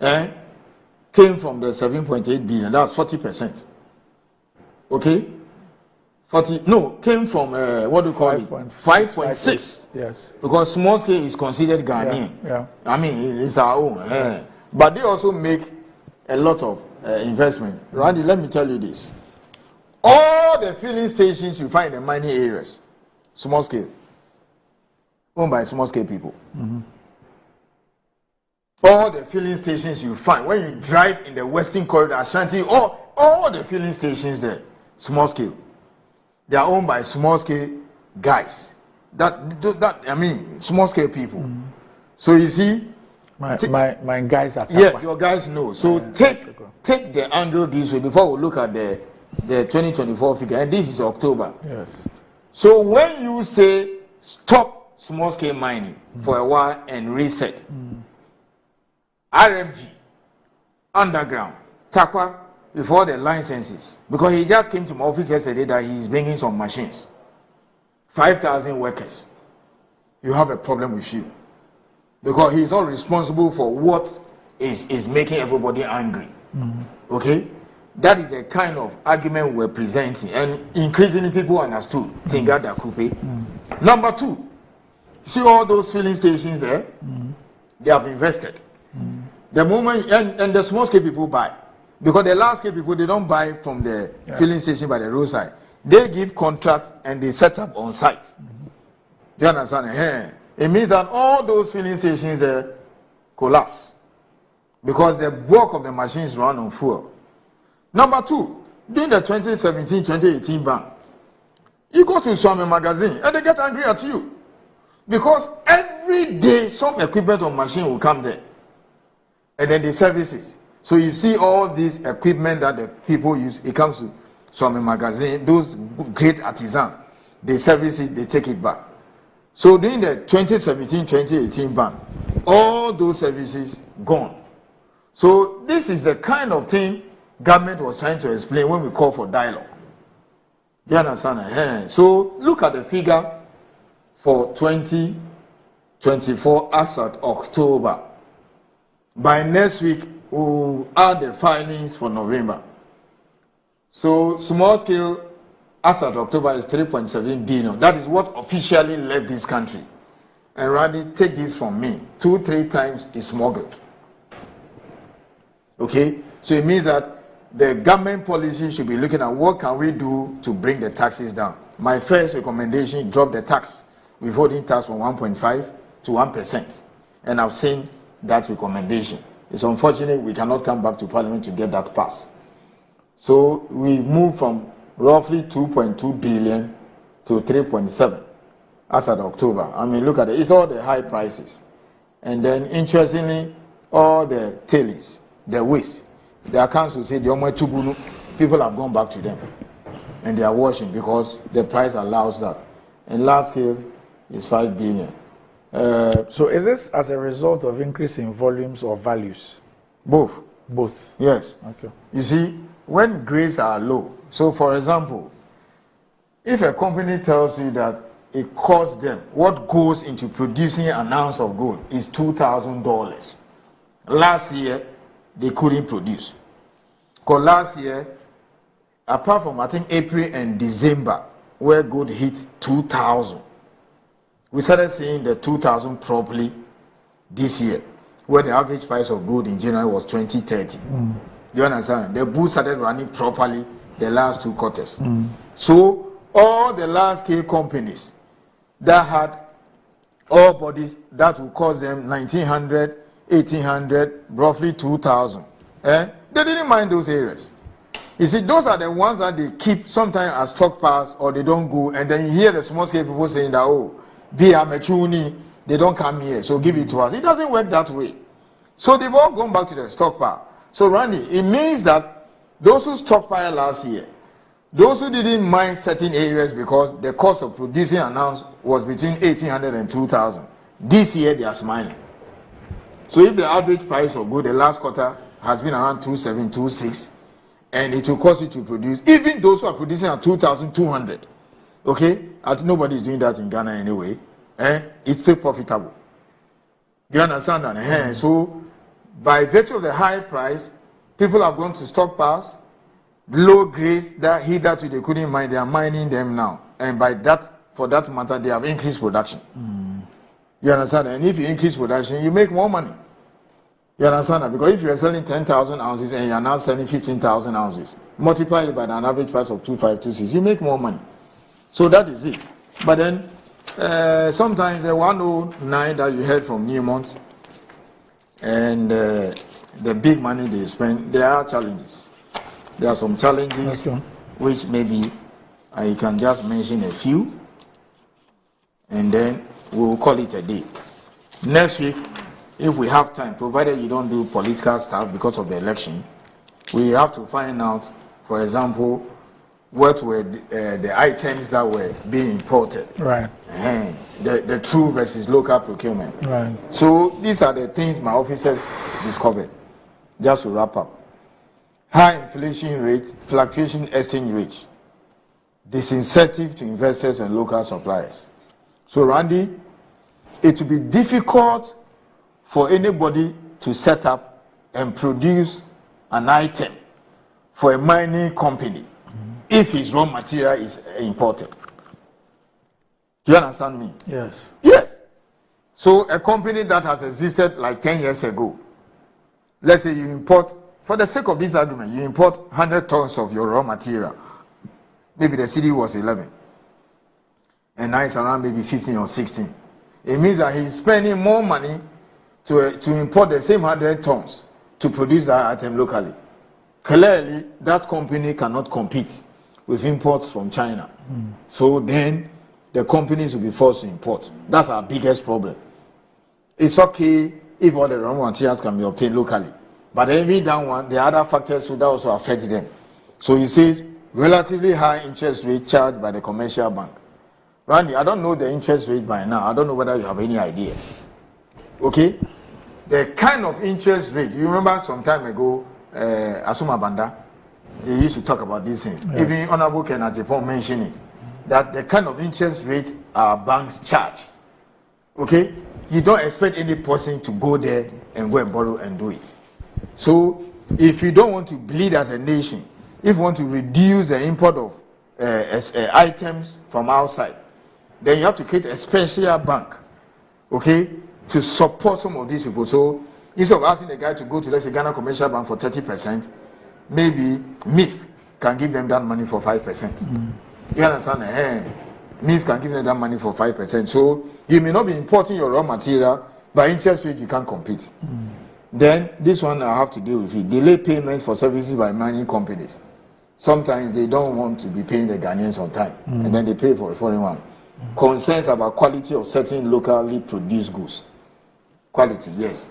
came from the 7.8 billion. That's 40%. Okay? Came from what do you call it? 5.6. Yes. Because small scale is considered Ghanaian. Yeah. I mean, it's our own. But they also make a lot of investment. Randy, let me tell you this. All the filling stations you find in the mining areas, small scale, owned by small scale people. All the filling stations you find, when you drive in the Western Corridor, Ashanti, all the filling stations there, small scale, they are owned by small scale guys. Small scale people. So you see, my guys are. Yes, your guys know. So take the angle this way before we look at the 2024 figure, and this is October. Yes. So when you say stop small scale mining for a while and reset, RMG, underground, Takwa, before the licenses, because he just came to my office yesterday that he's bringing some machines, 5,000 workers. You have a problem with you, because he's not responsible for what is making everybody angry. Okay. That is the kind of argument we're presenting, and increasingly people understood. Tingada Kupe. Number two, see all those filling stations there? They have invested. The moment, and the small scale people buy. Because the large scale people, they don't buy from the filling station by the roadside. They give contracts and they set up on site. Do you understand? It means that all those filling stations there collapse. Because the bulk of the machines run on fuel. Number two, during the 2017-2018 ban, you go to Swami magazine and they get angry at you. Because every day some equipment or machine will come there. And then the services. So you see all this equipment that the people use, it comes to Swami magazine, those great artisans, they service it, they take it back. So during the 2017-2018 ban, all those services gone. So this is the kind of thing government was trying to explain when we call for dialogue. You understand? So look at the figure for 2024 as at October. By next week, we'll add the filings for November. So small scale as at October is 3.7 billion. That is what officially left this country. And Randy, take this from me. 2-3 times is smuggled. Okay? So it means that the government policy should be looking at what can we do to bring the taxes down. My first recommendation, drop the tax, withholding tax from 1.5 to 1%. And I've seen that recommendation. It's unfortunate we cannot come back to Parliament to get that passed. So we moved from roughly 2.2 billion to 3.7 as at October. I mean, look at it. It's all the high prices. And then, interestingly, all the tailings, the waste, the accounts will say the Omo Tugunu, people have gone back to them. And they are washing because the price allows that. And large scale is 5 billion. So is this as a result of increase in volumes or values? Both. Both? Yes. Okay. You see, when grades are low, so for example, if a company tells you that it costs them, what goes into producing an ounce of gold is $2,000. Last year, they couldn't produce. Because last year, apart from I think April and December, where gold hit 2,000, we started seeing the 2,000 properly this year, where the average price of gold in January was 2030. You understand? The bull started running properly the last 2 quarters. So all the large-scale companies that had all bodies that would cost them 1,900, 1,800, roughly 2,000, they didn't mind those areas. You see, those are the ones that they keep sometimes as stockpiles or they don't go, and then you hear the small-scale people saying that, oh, they don't come here, so give it to us. It doesn't work that way. So they've all gone back to the stockpile. So Randy, it means that those who stockpiled last year, those who didn't mind certain areas because the cost of producing an ounce was between 1,800 and 2,000, this year they are smiling. So if the average price of gold the last quarter has been around 2,700, 2,600, and it will cost you to produce, even those who are producing at 2,200, okay, nobody is doing that in Ghana anyway, it's still profitable. Do you understand that? So by virtue of the high price, people have gone to stockpiles, low grades that hitherto they couldn't mine, they are mining them now. And by that, for that matter, they have increased production. You understand? And if you increase production, you make more money. You understand that? Because if you are selling 10,000 ounces and you are now selling 15,000 ounces, multiply it by an average price of 2,500, 2,600, you make more money. So that is it. But then, sometimes the 109 that you heard from Newmont and the big money they spend, there are challenges. There are some challenges which maybe I can just mention a few and then we'll call it a day. Next week, if we have time, provided you don't do political stuff because of the election, we have to find out, for example, what were the items that were being imported. Right. The true versus local procurement. Right. So these are the things my officers discovered. Just to wrap up. High inflation rate, fluctuation exchange rate, disincentive to investors and local suppliers. So Randy, it will be difficult for anybody to set up and produce an item for a mining company if his raw material is imported. Do you understand me? Yes. Yes. So a company that has existed like 10 years ago, let's say you import, for the sake of this argument, you import 100 tons of your raw material. Maybe the city was 11. And now it's around maybe 15 or 16. It means that he's spending more money to import the same 100 tons to produce that item locally. Clearly, that company cannot compete with imports from China. So then the companies will be forced to import. That's our biggest problem. It's okay if all the raw materials can be obtained locally. But even that one, the other factors would also affect them. So he says, relatively high interest rate charged by the commercial bank. Randy, I don't know the interest rate by now. I don't know whether you have any idea. Okay? The kind of interest rate, you remember some time ago, Asuma Banda, they used to talk about these things. Yes. Even Honorable Ken Ajipon mentioned it, that the kind of interest rate our banks charge. Okay? You don't expect any person to go there and go and borrow and do it. So, if you don't want to bleed as a nation, if you want to reduce the import of items from outside, then you have to create a special bank, okay, to support some of these people. So, instead of asking the guy to go to, let's say, Ghana Commercial Bank for 30%, maybe MIF can give them that money for 5%. You understand? MIF can give them that money for 5%. So, you may not be importing your raw material, but interest rate you can't compete. Then, this one I have to deal with it. Delay payment for services by mining companies. Sometimes they don't want to be paying the Ghanaians on time, and then they pay for a foreign one. Concerns about quality of certain locally produced goods. Quality, yes.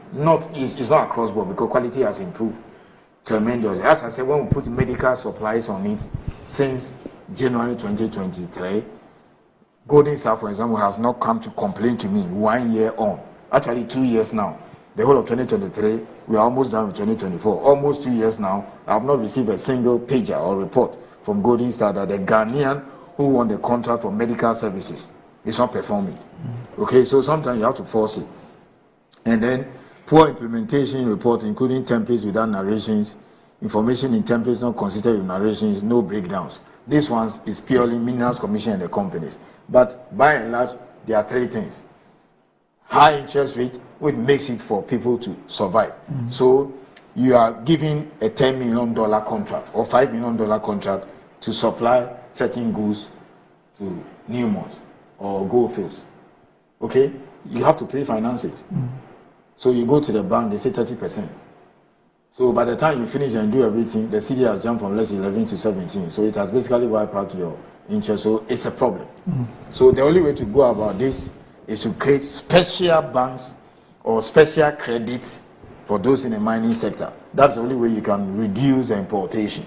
It's not across board because quality has improved tremendously. As I said, when we put medical supplies on it since January 2023, Golden Star, for example, has not come to complain to me 1 year on. Actually, 2 years now. The whole of 2023, we are almost done with 2024. Almost 2 years now, I have not received a single pager or report from Golden Star that the Ghanaian who won the contract for medical services is not performing. Okay, so sometimes you have to force it. And then poor implementation report, including templates without narrations, information in templates not considered with narrations, no breakdowns. This one is purely Minerals Commission and the companies. But by and large, there are three things. High interest rate, which makes it for people to survive. So you are giving a $10 million contract or $5 million contract to supply certain goods to Newmont or Goldfields. Okay? You have to pre-finance it. So you go to the bank, they say 30%. So by the time you finish and do everything, the CD has jumped from less 11 to 17. So it has basically wiped out your interest. So it's a problem. So the only way to go about this is to create special banks or special credits for those in the mining sector. That's the only way you can reduce the importation.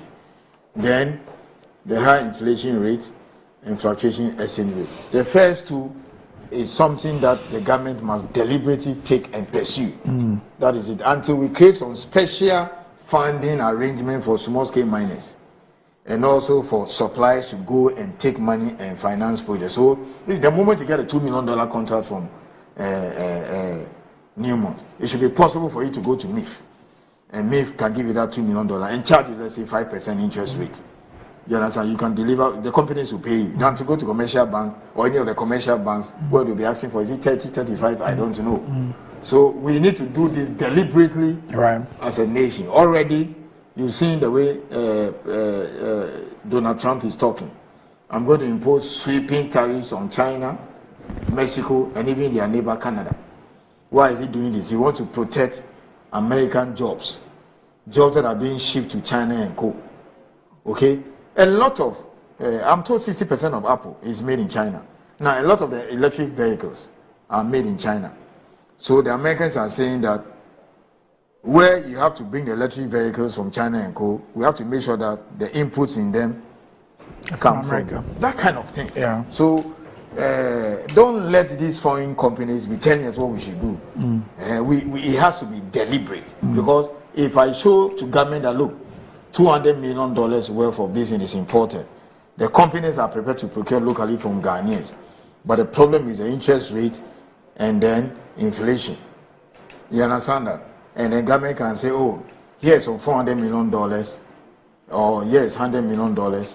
Then the high inflation rate and fluctuation exchange rate. The first two is something that the government must deliberately take and pursue. That is it. Until we create some special funding arrangement for small-scale miners and also for suppliers to go and take money and finance projects. So the moment you get a $2 million contract from Newmont, it should be possible for you to go to MIF. And MIF can give you that $2 million and charge you, let's say, 5% interest rate. You understand? You can deliver, the companies will pay you. You have to go to commercial bank or any of the commercial banks where they'll be asking for, is it 30, 35? I don't know. So we need to do this deliberately as a nation. Already, you've seen the way Donald Trump is talking. I'm going to impose sweeping tariffs on China, Mexico, and even their neighbor Canada. Why is he doing this? He wants to protect American jobs that are being shipped to China and co. Okay? A lot of, I'm told 60% of Apple is made in China. Now, a lot of the electric vehicles are made in China. So the Americans are saying that where you have to bring the electric vehicles from China and co, we have to make sure that the inputs in them come from that kind of thing. Yeah. So don't let these foreign companies be telling us what we should do. It has to be deliberate. Because if I show to government that, look, $200 million worth of this is important, the companies are prepared to procure locally from Ghanaians. But the problem is the interest rate and then inflation. You understand that? And the government can say, oh, here's some $400 million or here's $100 million.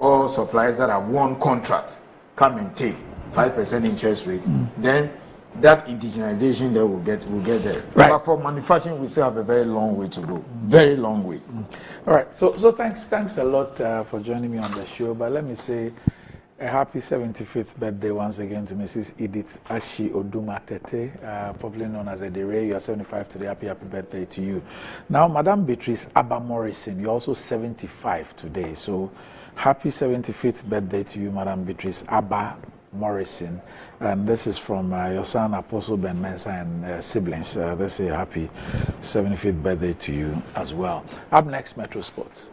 All suppliers that have won contracts come and take 5% interest rate. Then that indigenization there will get there. Right. But for manufacturing, we still have a very long way to go. Very long way. All right. So thanks a lot for joining me on the show. But let me say a happy 75th birthday once again to Mrs. Edith Ashi Oduma Tete, popularly known as Edere. You are 75 today. Happy birthday to you. Now, Madam Beatrice Abba Morrison, you're also 75 today. So happy 75th birthday to you, Madam Beatrice Abba Morrison. And this is from your son Apostle Ben Mensa and siblings. They say happy 75th birthday to you as well. Up next, Metro Sports.